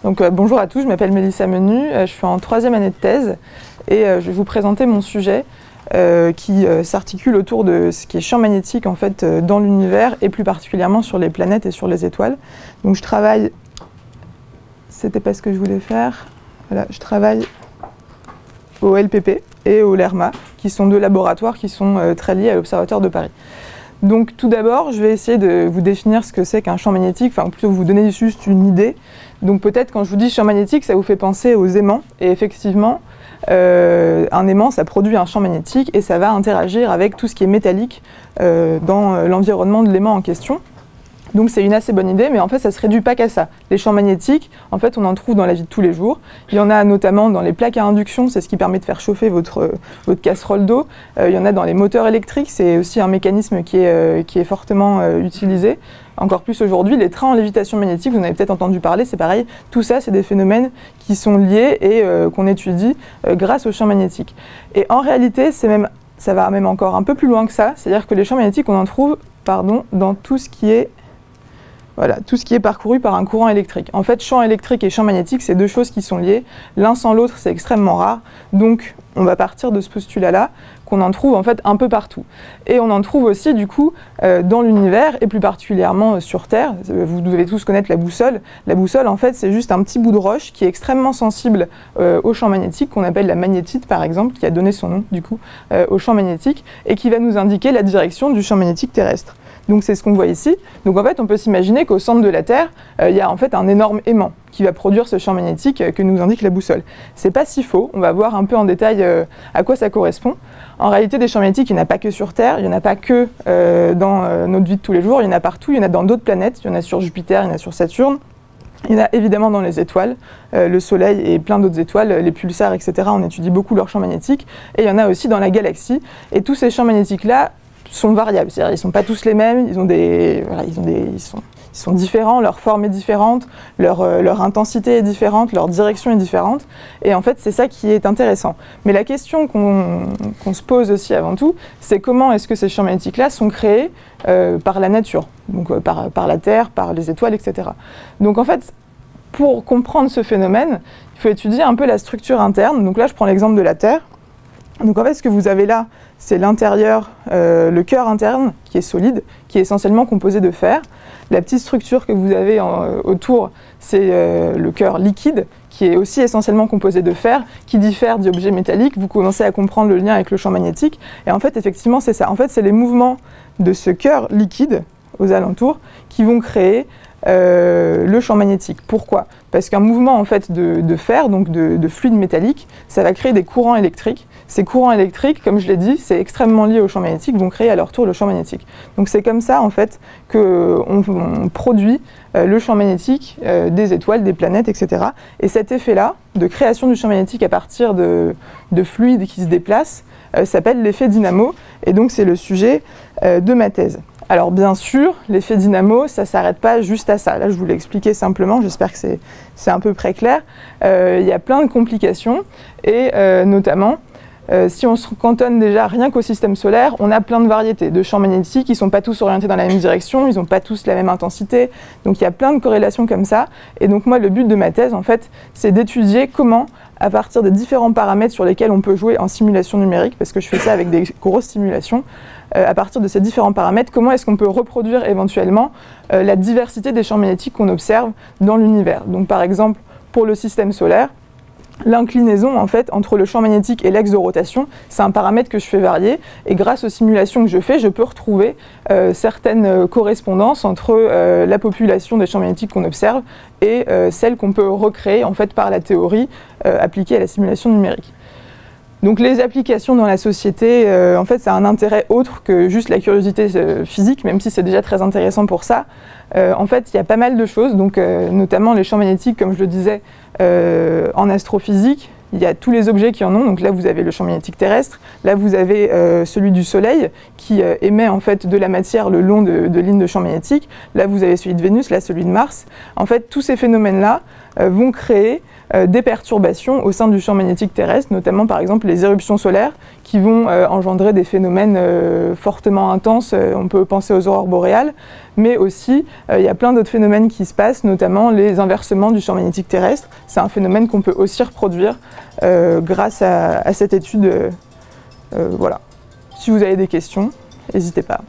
Donc bonjour à tous, je m'appelle Mélissa Menu, je suis en 3e année de thèse et je vais vous présenter mon sujet qui s'articule autour de ce qui est champ magnétique en fait dans l'univers et plus particulièrement sur les planètes et sur les étoiles. Donc je travaille, c'était pas ce que je voulais faire, voilà, je travaille au LPP et au LERMA qui sont deux laboratoires qui sont très liés à l'Observatoire de Paris. Donc tout d'abord, je vais essayer de vous définir ce que c'est qu'un champ magnétique, enfin plutôt vous donner juste une idée. Donc peut-être quand je vous dis champ magnétique, ça vous fait penser aux aimants. Et effectivement, un aimant, ça produit un champ magnétique et ça va interagir avec tout ce qui est métallique dans l'environnement de l'aimant en question. Donc c'est une assez bonne idée, mais en fait ça ne se réduit pas qu'à ça. Les champs magnétiques, en fait on en trouve dans la vie de tous les jours. Il y en a notamment dans les plaques à induction, c'est ce qui permet de faire chauffer votre casserole d'eau. Il y en a dans les moteurs électriques, c'est aussi un mécanisme qui est fortement utilisé. Encore plus aujourd'hui, les trains en lévitation magnétique, vous en avez peut-être entendu parler, c'est pareil. Tout ça, c'est des phénomènes qui sont liés et qu'on étudie grâce aux champs magnétiques. Et en réalité, ça va même encore un peu plus loin que ça, c'est-à-dire que les champs magnétiques, on en trouve dans tout ce qui est parcouru par un courant électrique. En fait, champ électrique et champ magnétique, c'est deux choses qui sont liées. L'un sans l'autre, c'est extrêmement rare. Donc, on va partir de ce postulat-là, qu'on en trouve en fait un peu partout. Et on en trouve aussi, du coup, dans l'univers, et plus particulièrement sur Terre. Vous devez tous connaître la boussole. La boussole, en fait, c'est juste un petit bout de roche qui est extrêmement sensible au champ magnétique, qu'on appelle la magnétite, par exemple, qui a donné son nom, du coup, au champ magnétique, et qui va nous indiquer la direction du champ magnétique terrestre. Donc c'est ce qu'on voit ici. Donc en fait, on peut s'imaginer qu'au centre de la Terre, il y a en fait un énorme aimant qui va produire ce champ magnétique que nous indique la boussole. C'est pas si faux, on va voir un peu en détail à quoi ça correspond. En réalité, des champs magnétiques, il n'y en a pas que sur Terre, il n'y en a pas que dans notre vie de tous les jours, il y en a partout, il y en a dans d'autres planètes, il y en a sur Jupiter, il y en a sur Saturne. Il y en a évidemment dans les étoiles, le Soleil et plein d'autres étoiles, les pulsars, etc. On étudie beaucoup leurs champs magnétiques. Et il y en a aussi dans la galaxie. Et tous ces champs magnétiques-là sont variables, c'est-à-dire ils ne sont pas tous les mêmes, ils sont différents, leur forme est différente, leur intensité est différente, leur direction est différente, et en fait c'est ça qui est intéressant. Mais la question qu'on se pose aussi avant tout, c'est comment est-ce que ces champs magnétiques-là sont créés par la nature, donc par la Terre, par les étoiles, etc. Donc en fait, pour comprendre ce phénomène, il faut étudier un peu la structure interne. Donc là je prends l'exemple de la Terre. Donc en fait, ce que vous avez là, c'est l'intérieur, le cœur interne qui est solide, qui est essentiellement composé de fer. La petite structure que vous avez autour, c'est le cœur liquide, qui est aussi essentiellement composé de fer, qui diffère d'objets métalliques. Vous commencez à comprendre le lien avec le champ magnétique. Et en fait, effectivement, c'est ça. En fait, c'est les mouvements de ce cœur liquide aux alentours qui vont créer le champ magnétique. Pourquoi ? Parce qu'un mouvement en fait de fer, donc de fluide métallique, ça va créer des courants électriques. Ces courants électriques, comme je l'ai dit, c'est extrêmement lié au champ magnétique, vont créer à leur tour le champ magnétique. Donc c'est comme ça en fait qu'on produit le champ magnétique des étoiles, des planètes, etc. Et cet effet-là, de création du champ magnétique à partir de fluides qui se déplacent, s'appelle l'effet dynamo. Et donc c'est le sujet de ma thèse. Alors bien sûr, l'effet dynamo, ça ne s'arrête pas juste à ça. Là, je vous l'ai expliqué simplement, j'espère que c'est à peu près clair. Il y a plein de complications, et notamment, si on se cantonne déjà rien qu'au système solaire, on a plein de variétés de champs magnétiques, ils ne sont pas tous orientés dans la même direction, ils n'ont pas tous la même intensité, donc il y a plein de corrélations comme ça. Et donc moi, le but de ma thèse, en fait, c'est d'étudier comment, à partir des différents paramètres sur lesquels on peut jouer en simulation numérique, parce que je fais ça avec des grosses simulations, à partir de ces différents paramètres, comment est-ce qu'on peut reproduire éventuellement la diversité des champs magnétiques qu'on observe dans l'univers. Donc par exemple, pour le système solaire, l'inclinaison en fait entre le champ magnétique et l'axe de rotation, c'est un paramètre que je fais varier, et grâce aux simulations que je fais, je peux retrouver certaines correspondances entre la population des champs magnétiques qu'on observe et celle qu'on peut recréer en fait par la théorie appliquée à la simulation numérique. Donc les applications dans la société, en fait, ça a un intérêt autre que juste la curiosité physique, même si c'est déjà très intéressant pour ça. En fait, il y a pas mal de choses, donc notamment les champs magnétiques, comme je le disais, en astrophysique. Il y a tous les objets qui en ont, donc là vous avez le champ magnétique terrestre, là vous avez celui du Soleil qui émet en fait de la matière le long de lignes de champ magnétique, là vous avez celui de Vénus, là celui de Mars. En fait, tous ces phénomènes-là vont créer des perturbations au sein du champ magnétique terrestre, notamment par exemple les éruptions solaires qui vont engendrer des phénomènes fortement intenses. On peut penser aux aurores boréales, mais aussi il y a plein d'autres phénomènes qui se passent, notamment les inversements du champ magnétique terrestre. C'est un phénomène qu'on peut aussi reproduire grâce à cette étude. Voilà. Si vous avez des questions, n'hésitez pas.